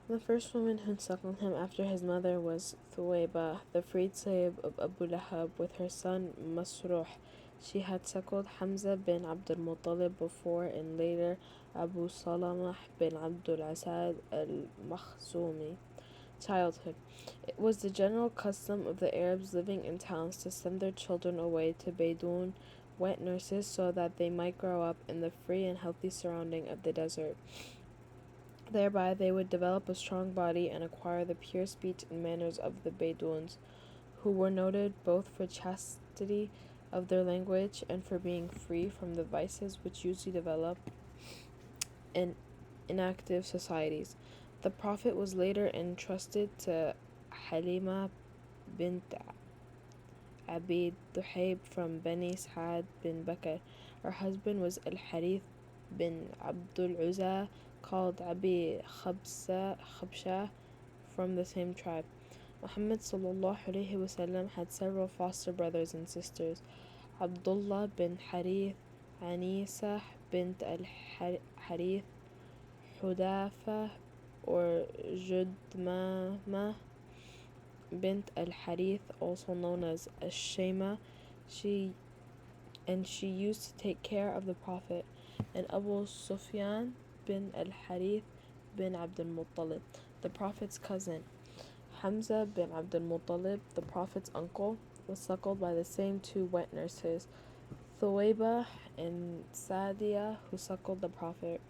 The first woman who suckled him after his mother was Thuwayba, the freed slave of Abu Lahab, with her son Masruh. She had suckled Hamza bin Abdul Muttalib before, and later Abu Salamah bin Abdul Asad al-Makhzumi. Childhood. It was the general custom of the Arabs living in towns to send their children away to Baidoun wet nurses so that they might grow up in the free and healthy surrounding of the desert. Thereby they would develop a strong body and acquire the pure speech and manners of the Bedouins, who were noted both for chastity of their language and for being free from the vices which usually develop in inactive societies. The Prophet was later entrusted to Halima bint Abi Duhaib from Bani Sa'ad bin Bakr. Her husband was Al Harith bin Abdul Uzza, called Abi Khabsha from the same tribe. Muhammad ﷺ had several foster brothers and sisters. Abdullah bin Harith, Anisa bint al Harith, Hudafa or Judmama bint al Harith, also known as Ashema. She used to take care of the Prophet, and Abu Sufyan bin al Harith bin Abdul Muttalib, the Prophet's cousin. Hamza bin Abdul Muttalib, the Prophet's uncle, was suckled by the same two wet nurses, Thuwayba and Sadia, who suckled the Prophet.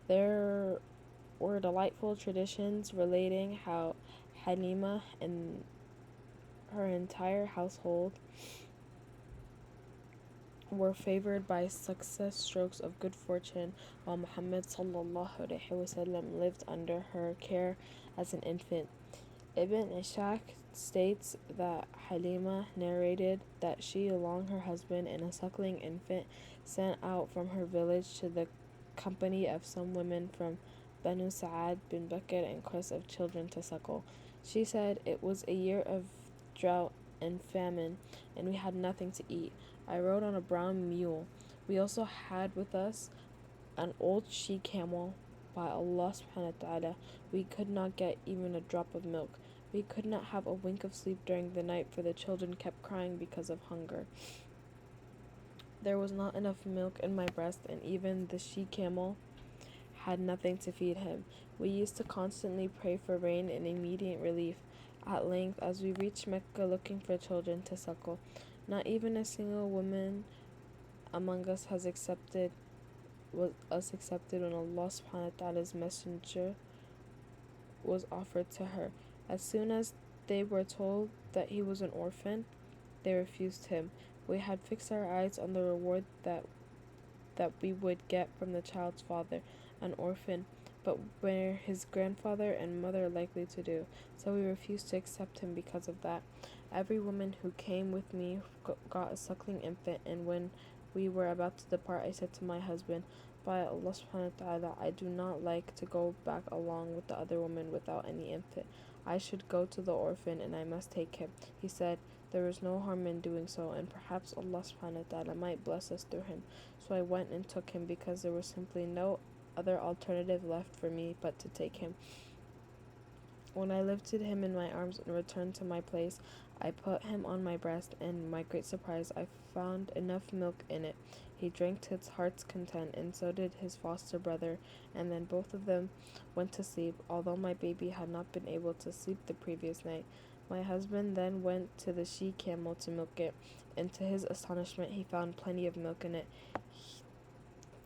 There were delightful traditions relating how Halima and her entire household were favored by success strokes of good fortune while Muhammad ﷺ lived under her care as an infant. Ibn Ishaq states that Halima narrated that she, along her husband and a suckling infant, sent out from her village to the company of some women from Banu Sa'ad bin Bakr in quest of children to suckle. She said, "It was a year of drought and famine, and we had nothing to eat. I rode on a brown mule. We also had with us an old she-camel. By Allah subhanahu wa ta'ala, we could not get even a drop of milk. We could not have a wink of sleep during the night, for the children kept crying because of hunger. There was not enough milk in my breast, and even the she-camel had nothing to feed him. We used to constantly pray for rain and immediate relief. At length, as we reached Mecca looking for children to suckle, not even a single woman among us was accepted when Allah subhanahu wa ta'ala's messenger was offered to her. As soon as they were told that he was an orphan, they refused him. We had fixed our eyes on the reward that we would get from the child's father, an orphan, but were his grandfather and mother likely to do? So we refused to accept him because of that. Every woman who came with me got a suckling infant, and when we were about to depart, I said to my husband, by Allah subhanahu wa ta'ala, I do not like to go back along with the other women without any infant. I should go to the orphan, and I must take him. He said, there is no harm in doing so, and perhaps Allah subhanahu wa ta'ala might bless us through him. So I went and took him, because there was simply no other alternative left for me but to take him. When I lifted him in my arms and returned to my place, I put him on my breast, and my great surprise, I found enough milk in it. He drank to his heart's content, and so did his foster brother, and then both of them went to sleep, although my baby had not been able to sleep the previous night. My husband then went to the she-camel to milk it, and to his astonishment he found plenty of milk in it.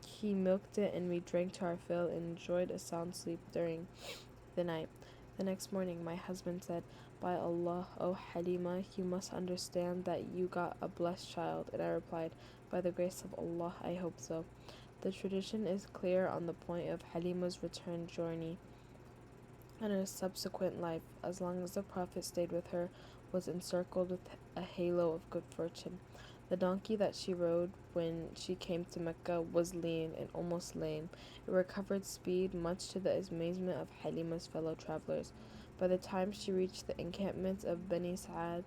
He milked it, and we drank to our fill and enjoyed a sound sleep during the night. The next morning my husband said, by Allah, O Halima, you must understand that you got a blessed child. And I replied, by the grace of Allah, I hope so. The tradition is clear on the point of Halima's return journey and her subsequent life, as long as the Prophet stayed with her, was encircled with a halo of good fortune. The donkey that she rode when she came to Mecca was lean and almost lame. It recovered speed, much to the amazement of Halima's fellow travelers. By the time she reached the encampments of Bani Sa'ad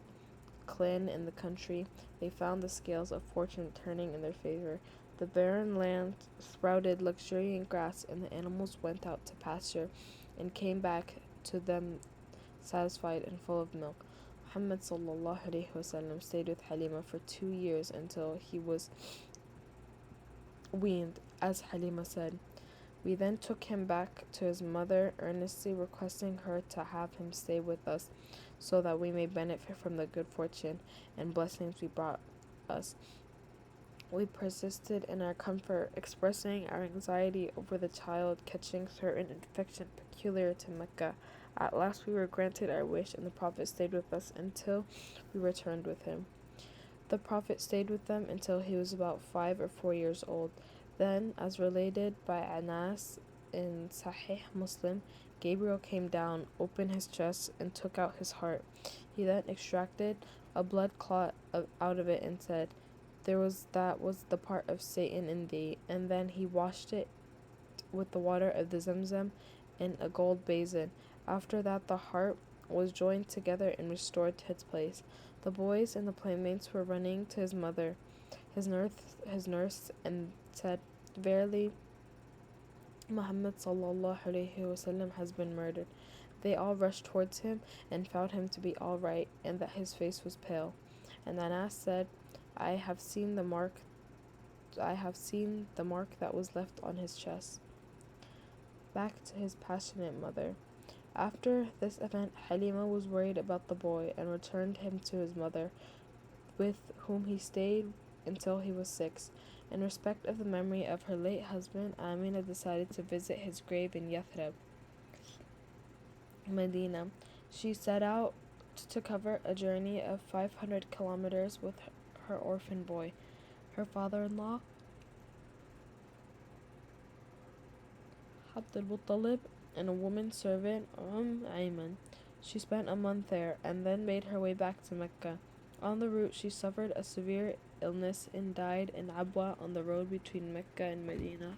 clan in the country, they found the scales of fortune turning in their favor. The barren land sprouted luxuriant grass, and the animals went out to pasture and came back to them satisfied and full of milk. Muhammad sallallahu alaihi wasallam stayed with Halima for 2 years until he was weaned, as Halima said. We then took him back to his mother, earnestly requesting her to have him stay with us, so that we may benefit from the good fortune and blessings we brought us. We persisted in our comfort, expressing our anxiety over the child catching certain infection peculiar to Mecca. At last we were granted our wish, and the Prophet stayed with us until we returned with him. The Prophet stayed with them until he was about 5 or 4 years old. Then, as related by Anas in Sahih Muslim, Gabriel came down, opened his chest, and took out his heart. He then extracted a blood clot out of it and said, that was the part of Satan in thee. And then he washed it with the water of the Zamzam in a gold basin. After that, the heart was joined together and restored to its place. The boys and the playmates were running to his mother, his nurse, and said, "Verily, Muhammad sallallahu alaihi wasallam has been murdered." They all rushed towards him and found him to be all right, and that his face was pale. And Anas said, "I have seen the mark. I have seen the mark that was left on his chest." Back to his passionate mother. After this event, Halima was worried about the boy and returned him to his mother, with whom he stayed until he was 6. In respect of the memory of her late husband, Amina decided to visit his grave in Yathrib, Medina. She set out to cover a journey of 500 kilometers with her orphan boy, her father-in-law, Abd al-Muttalib, and a woman servant, Ayman. She spent a month there and then made her way back to Mecca. On the route, she suffered a severe illness and died in Abwa on the road between Mecca and Medina.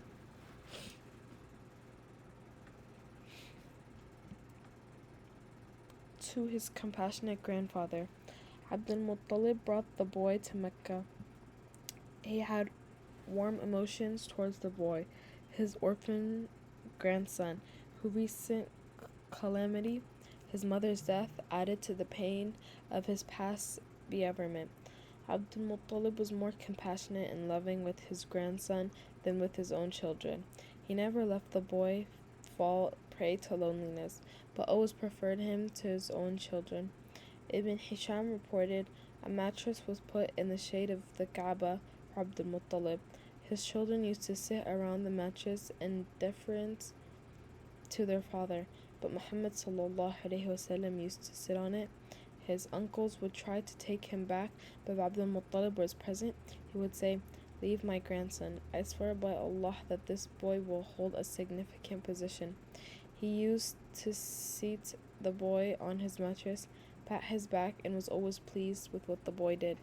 To his compassionate grandfather, Abd al-Muttalib brought the boy to Mecca. He had warm emotions towards the boy, his orphan grandson, whose recent calamity, his mother's death, added to the pain of his past bereavement. Abd al-Muttalib was more compassionate and loving with his grandson than with his own children. He never let the boy fall prey to loneliness, but always preferred him to his own children. Ibn Hisham reported, a mattress was put in the shade of the Kaaba for Abd al-Muttalib. His children used to sit around the mattress in deference to their father, but Muhammad sallallahu alaihi wasallam used to sit on it. His uncles would try to take him back, but if Abd al-Muttalib was present, he would say, "Leave my grandson. I swear by Allah that this boy will hold a significant position." He used to seat the boy on his mattress, pat his back, and was always pleased with what the boy did.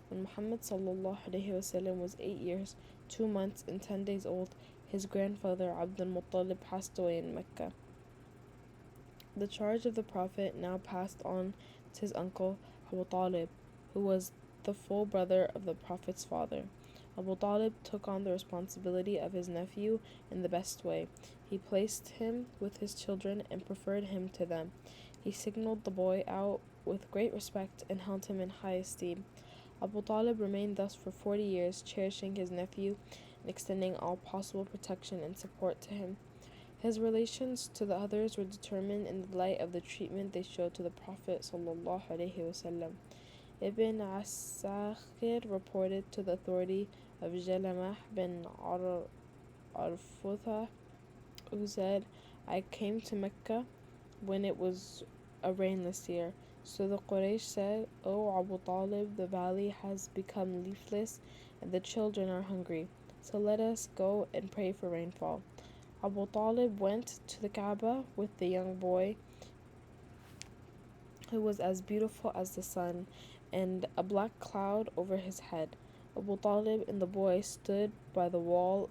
When Muhammad sallallahu alaihi wasallam was 8 years, 2 months, and 10 days old, his grandfather Abd al-Muttalib passed away in Mecca. The charge of the Prophet now passed on to his uncle Abu Talib, who was the full brother of the Prophet's father. Abu Talib took on the responsibility of his nephew in the best way. He placed him with his children and preferred him to them. He signaled the boy out with great respect and held him in high esteem. Abu Talib remained thus for 40 years, cherishing his nephew and extending all possible protection and support to him. His relations to the others were determined in the light of the treatment they showed to the Prophet sallallahu alaihi wasallam. Ibn Asakir reported to the authority of Jalamah bin Arfutha, who said, "I came to Mecca when it was a rainless year. So the Quraysh said, 'O Abu Talib, the valley has become leafless and the children are hungry. So let us go and pray for rainfall.' Abu Talib went to the Kaaba with the young boy, who was as beautiful as the sun, and a black cloud over his head. Abu Talib and the boy stood by the wall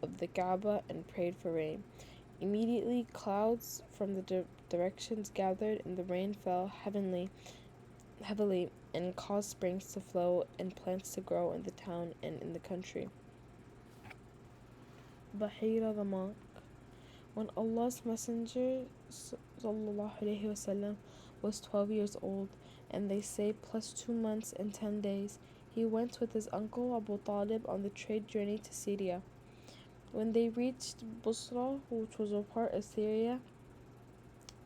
of the Kaaba and prayed for rain. Immediately clouds from the directions gathered, and the rain fell heavily and caused springs to flow and plants to grow in the town and in the country." Bahira the monk. When Allah's Messenger sallallahu alaihi wasallam was 12 years old, and they say plus 2 months and 10 days. He went with his uncle Abu Talib on the trade journey to Syria. When they reached Busra, which was a part of Syria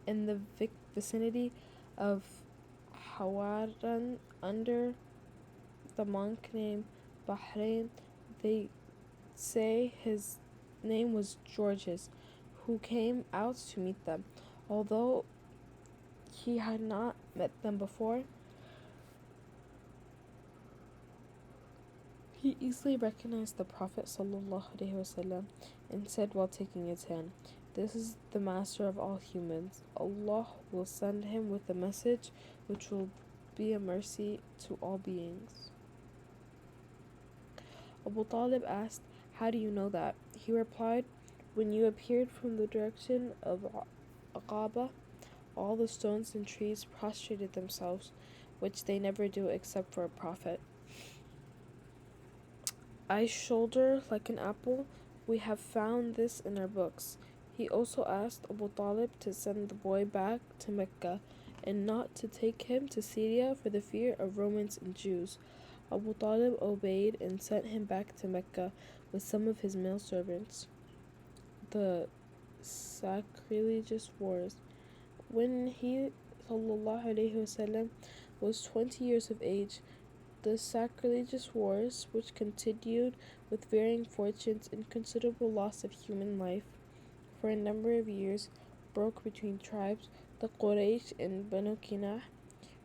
in the vicinity of Hawaran under the monk named Bahrain, they say his name was Georges, who came out to meet them. Although he had not met them before, he easily recognized the Prophet ﷺ and said while taking his hand, "This is the master of all humans. Allah will send him with a message which will be a mercy to all beings." Abu Talib asked, "How do you know that?" He replied, "When you appeared from the direction of Aqaba, all the stones and trees prostrated themselves, which they never do except for a prophet. I shoulder like an apple. We have found this in our books." He also asked Abu Talib to send the boy back to Mecca and not to take him to Syria for the fear of Romans and Jews. Abu Talib obeyed and sent him back to Mecca with some of his male servants. The sacrilegious wars. When he ﷺ was 20 years of age, the sacrilegious wars, which continued with varying fortunes and considerable loss of human life for a number of years, broke between tribes. The Quraysh and Banu Kinah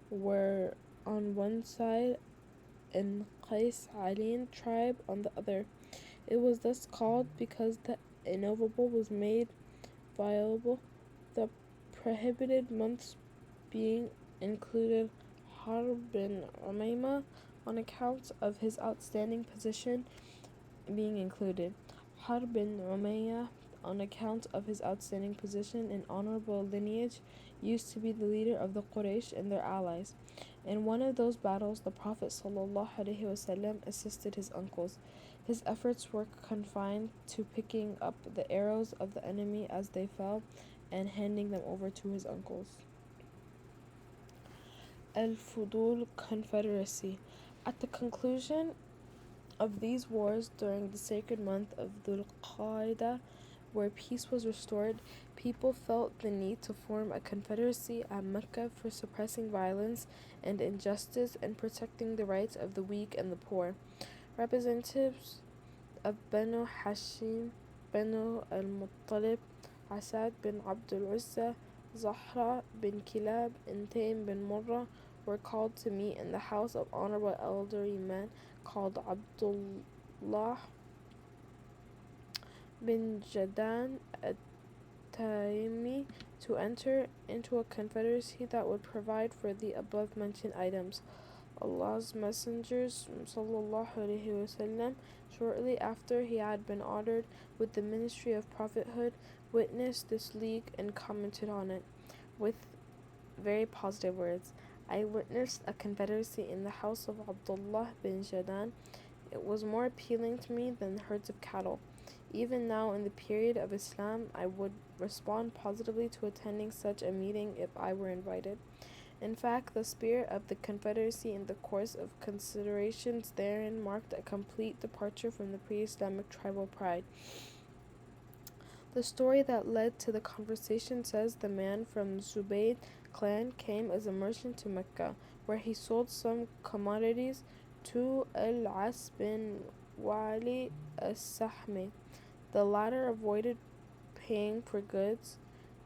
were on one side and Qais Alian tribe on the other. It was thus called because the inevitable was made viable, the prohibited months being included Harb bin Umayma on account of his outstanding position being included. Harb bin Umayya on account of his outstanding position and honorable lineage used to be the leader of the Quraysh and their allies. In one of those battles, the Prophet ﷺ assisted his uncles. His efforts were confined to picking up the arrows of the enemy as they fell and handing them over to his uncles. Al-Fudul Confederacy. At the conclusion of these wars during the sacred month of Dhul Qa'dah, where peace was restored, people felt the need to form a confederacy at Mecca for suppressing violence and injustice and protecting the rights of the weak and the poor. Representatives of Banu Hashim, Banu al-Muttalib, Asad bin Abdul Uzza, Zahra bin Kilab, and Taym bin Murrah were called to meet in the house of honorable elderly man called Abdullah bin Jadan at-Taymi to enter into a confederacy that would provide for the above-mentioned items. Allah's messengers ﷺ, shortly after he had been honored with the ministry of prophethood, witnessed this league and commented on it with very positive words. "I witnessed a confederacy in the house of Abdullah bin Jadan. It was more appealing to me than herds of cattle. Even now, in the period of Islam, I would respond positively to attending such a meeting if I were invited." In fact, the spirit of the Confederacy in the course of considerations therein marked a complete departure from the pre-Islamic tribal pride. The story that led to the conversation says the man from Zubayd clan came as a merchant to Mecca, where he sold some commodities to Al-As bin Wali as-Sahmi. The latter avoided paying for goods.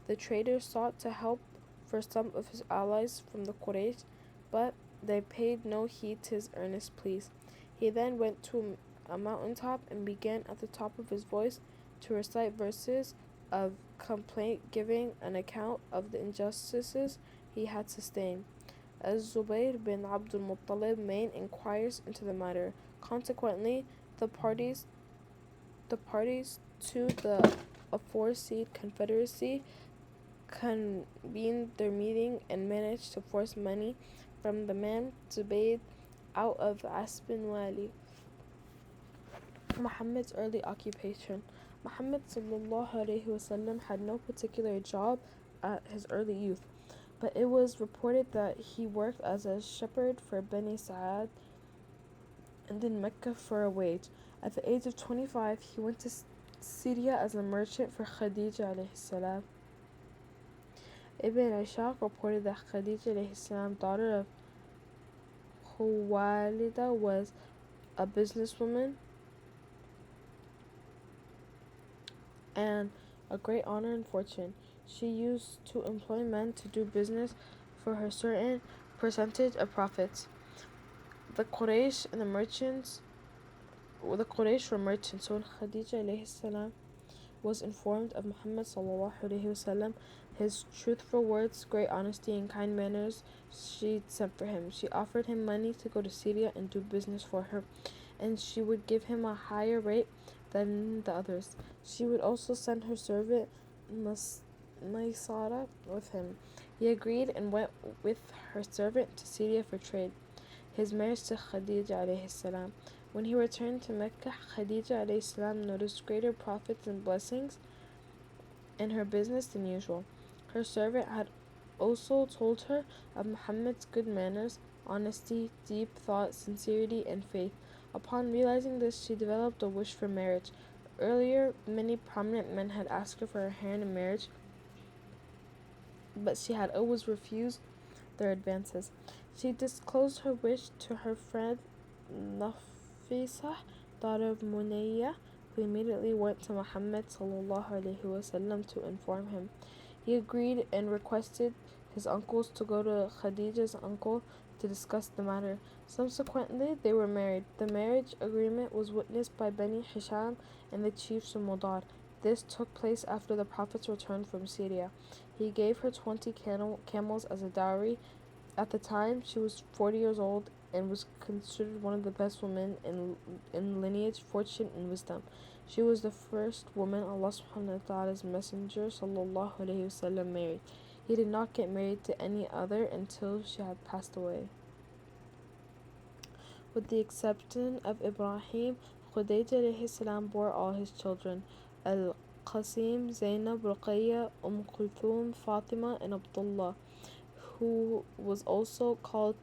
The trader sought to help for some of his allies from the Quraysh, but they paid no heed to his earnest pleas. He then went to a mountaintop and began at the top of his voice to recite verses of complaint, giving an account of the injustices he had sustained. As Zubayr bin Abdul Muttalib made inquiries into the matter. Consequently, the parties to the aforesaid confederacy convened their meeting and managed to force money from the man Zubayd out of As bin Wali. Muhammad's early occupation. Muhammad ﷺ had no particular job at his early youth, but it was reported that he worked as a shepherd for Bani Sa'ad and in Mecca for a wage. At the age of 25, he went to Syria as a merchant for Khadija alayhi salam. Ibn Ishaq reported that Khadija alayhi salam, daughter of Khuwailida, was a businesswoman and a great honor and fortune. She used to employ men to do business for her certain percentage of profits. The Quraysh and the Quraysh were merchants, so when Khadija alayhi salam was informed of Muhammad sallallahu alaihi wasallam, his truthful words, great honesty, and kind manners, she sent for him. She offered him money to go to Syria and do business for her, and she would give him a higher rate than the others. She would also send her servant Maisara with him. He agreed and went with her servant to Syria for trade. His marriage to Khadija alayhi salam. When he returned to Mecca, Khadija alayhi salam noticed greater profits and blessings in her business than usual. Her servant had also told her of Muhammad's good manners, honesty, deep thought, sincerity, and faith. Upon realizing this, she developed a wish for marriage. Earlier, many prominent men had asked her for her hand in marriage, but she had always refused their advances. She disclosed her wish to her friend Nafisa, daughter of Munayya, who immediately went to Muhammad sallallahu alaihi wasallam to inform him. He agreed and requested his uncles to go to Khadija's uncle to discuss the matter. Subsequently, they were married. The marriage agreement was witnessed by Bani Hisham and the chiefs of Mudar. This took place after the Prophet's return from Syria. He gave her 20 camels as a dowry. At the time, she was 40 years old and was considered one of the best women in lineage, fortune, and wisdom. She was the first woman Allah subhanahu wa ta'ala's messenger sallallahu alayhi wasallam married. He did not get married to any other until she had passed away. With the exception of Ibrahim, Khudayj alayhi salam bore all his children: Al-Qasim, Zainab, Ruqayya, Kulthum, Fatima, and Abdullah, who was also called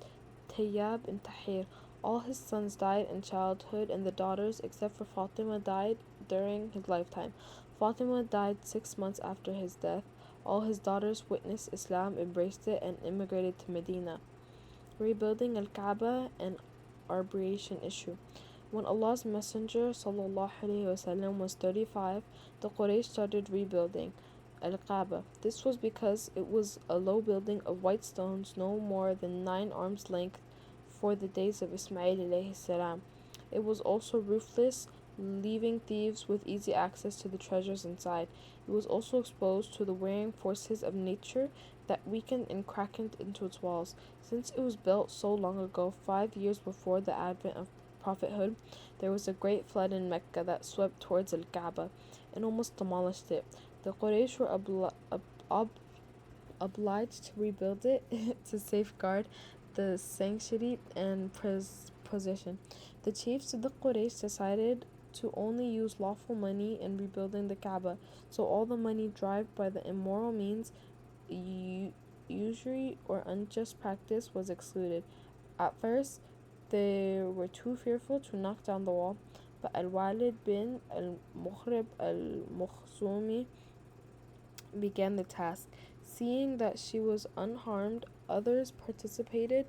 Tayyab and Tahir. All his sons died in childhood, and the daughters, except for Fatima, died during his lifetime. Fatima died 6 months after his death. All his daughters witnessed Islam, embraced it, and immigrated to Medina. Rebuilding Al-Kaaba and arbitration issue. When Allah's Messenger ﷺ was 35, the Quraysh started rebuilding Al-Kaaba. This was because it was a low building of white stones no more than 9 arms length for the days of Ismail alayhi salam. It was also roofless, leaving thieves with easy access to the treasures inside. It was also exposed to the wearing forces of nature that weakened and cracked into its walls. Since it was built so long ago, 5 years before the advent of prophethood, there was a great flood in Mecca that swept towards Al-Kaaba and almost demolished it. The Quraysh were obliged to rebuild it to safeguard the sanctity and position. The chiefs of the Quraysh decided to only use lawful money in rebuilding the Kaaba, so all the money derived by the immoral means, usury, or unjust practice was excluded. At first, they were too fearful to knock down the wall, but Al-Walid bin al-Mukhrib al-Makhzumi began the task. Seeing that she was unharmed, others participated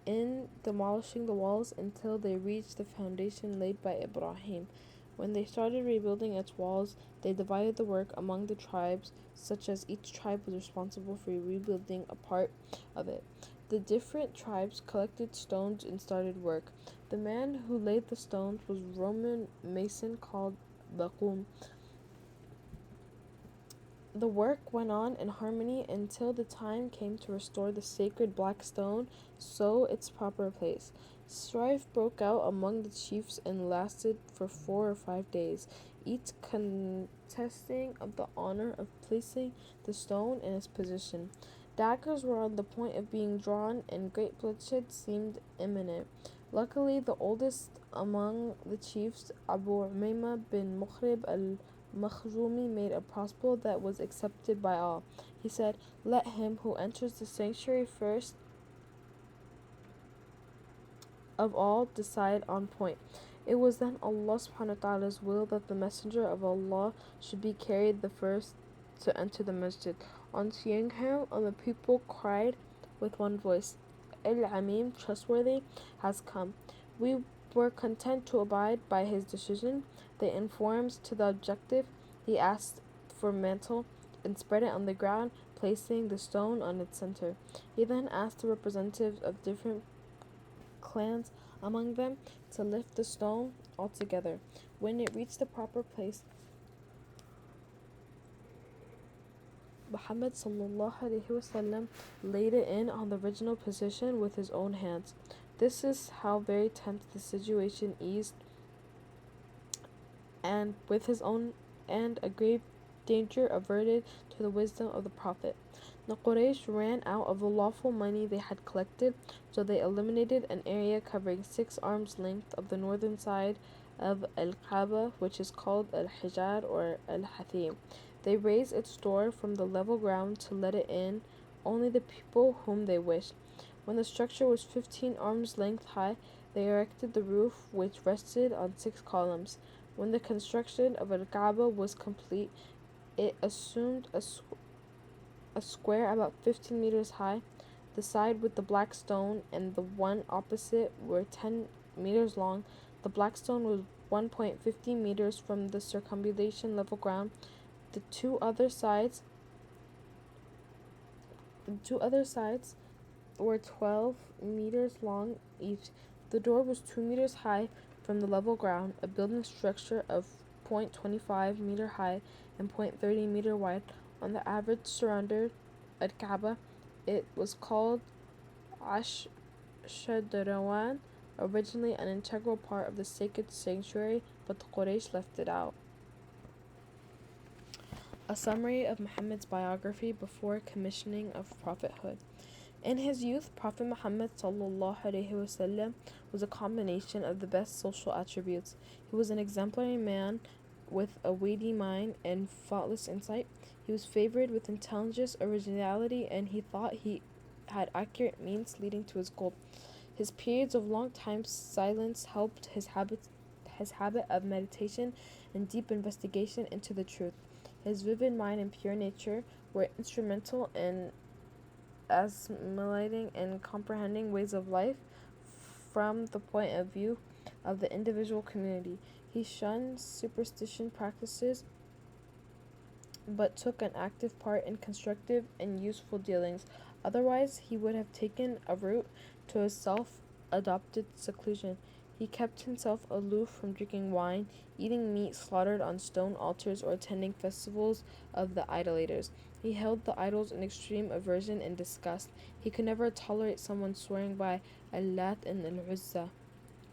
in demolishing the walls until they reached the foundation laid by Ibrahim. When they started rebuilding its walls, they divided the work among the tribes, such as each tribe was responsible for rebuilding a part of it. The different tribes collected stones and started work. The man who laid the stones was a Roman mason called Baqum. The work went on in harmony until the time came to restore the sacred black stone so its proper place. Strife broke out among the chiefs and lasted for 4 or 5 days, each contesting of the honor of placing the stone in its position. Daggers were on the point of being drawn, and great bloodshed seemed imminent. Luckily, the oldest among the chiefs, Abu Umayma bin Mukhrib al-Makhzumi, made a proposal that was accepted by all. He said, "Let him who enters the sanctuary first of all decide on point." It was then Allah subhanahu wa ta'ala's will that the Messenger of Allah should be carried the first to enter the masjid. On seeing him, the people cried with one voice, "Al-Amim, trustworthy, has come." We were content to abide by his decision. They informed to the objective. He asked for mantle and spread it on the ground, placing the stone on its center. He then asked the representatives of different clans among them to lift the stone altogether. When it reached the proper place, Muhammad ﷺ laid it in on the original position with his own hands. This is how very tense the situation eased, and with his own and a grave danger averted to the wisdom of the Prophet. The Quraysh ran out of the lawful money they had collected, so they eliminated an area covering 6 arms length of the northern side of Al-Kaaba, which is called Al-Hijar or Al-Hathim. They raised its door from the level ground to let it in only the people whom they wished. When the structure was 15 arms length high, they erected the roof, which rested on 6 columns. When the construction of Al-Kaaba was complete, it assumed a square about 15 meters high. The side with the black stone and the one opposite were 10 meters long. The black stone was 1.50 meters from the circumambulation level ground. The two other sides were 12 meters long each. The door was 2 meters high from the level ground, a building structure of 0.25 meter high and 0.30 meter wide. On the average surrounded at Kaaba, it was called Ash Shadarawan, originally an integral part of the sacred sanctuary, but the Quraysh left it out. A summary of Muhammad's biography before commissioning of prophethood. In his youth, Prophet Muhammad ﷺ was a combination of the best social attributes. He was an exemplary man with a weighty mind and faultless insight. He was favored with intelligence, originality, and he thought he had accurate means leading to his goal. His periods of long time silence helped his habit of meditation and deep investigation into the truth. His vivid mind and pure nature were instrumental in assimilating and comprehending ways of life from the point of view of the individual community. He shunned superstition practices but took an active part in constructive and useful dealings. Otherwise, he would have taken a route to a self-adopted seclusion. He kept himself aloof from drinking wine, eating meat slaughtered on stone altars, or attending festivals of the idolaters. He held the idols in extreme aversion and disgust. He could never tolerate someone swearing by Al-Lat and Al-Uzza.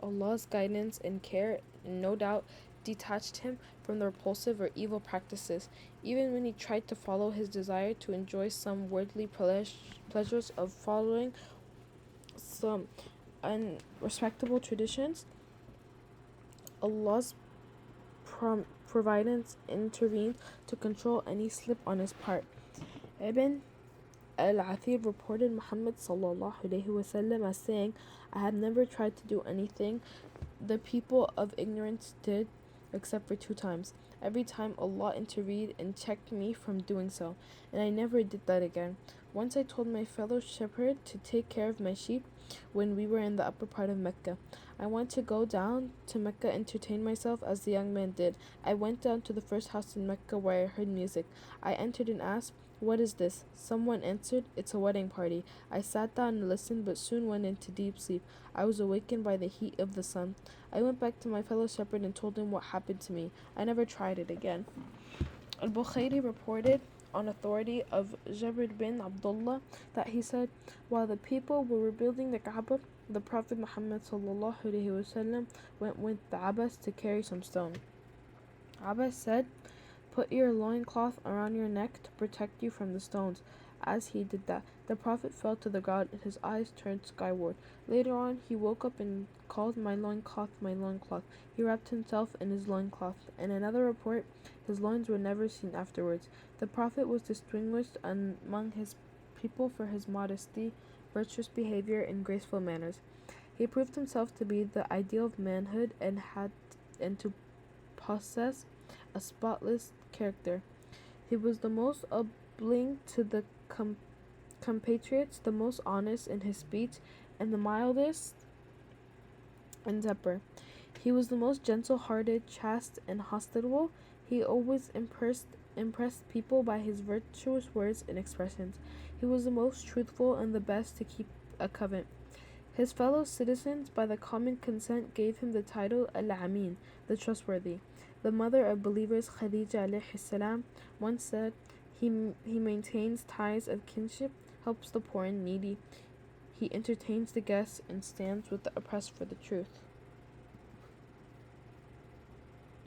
Allah's guidance and care, no doubt, detached him from the repulsive or evil practices. Even when he tried to follow his desire to enjoy some worldly pleasures of following some unrespectable traditions, Allah's providence intervened to control any slip on his part. Ibn Al-Athir reported Muhammad ﷺ as saying, "I have never tried to do anything the people of ignorance did, except for 2 times. Every time Allah intervened and checked me from doing so, and I never did that again. Once I told my fellow shepherd to take care of my sheep when we were in the upper part of Mecca. I wanted to go down to Mecca and entertain myself as the young man did. I went down to the first house in Mecca where I heard music. I entered and asked, 'What is this?' Someone answered, 'It's a wedding party.' I sat down and listened, but soon went into deep sleep. I was awakened by the heat of the sun. I went back to my fellow shepherd and told him what happened to me. I never tried it again." Al-Bukhari reported on authority of Jabir bin Abdullah that he said, "While the people were rebuilding the Kaaba, the Prophet Muhammad ﷺ went with the Abbas to carry some stone. Abbas said, 'Put your loincloth around your neck to protect you from the stones.' As he did that, the Prophet fell to the ground and his eyes turned skyward. Later on, he woke up and called, "My loincloth, my loincloth." He wrapped himself in his loincloth. In another report, his loins were never seen afterwards. The Prophet was distinguished among his people for his modesty, virtuous behavior, and graceful manners. He proved himself to be the ideal of manhood and to possess a spotless character. He was the most obliging to the compatriots, the most honest in his speech, and the mildest in temper. He was the most gentle-hearted, chaste, and hospitable. He always impressed people by his virtuous words and expressions. He was the most truthful and the best to keep a covenant. His fellow citizens, by the common consent, gave him the title Al-Amin, the trustworthy. The mother of believers, Khadija alayhi salam, once said, he maintains ties of kinship, helps the poor and needy. He entertains the guests and stands with the oppressed for the truth.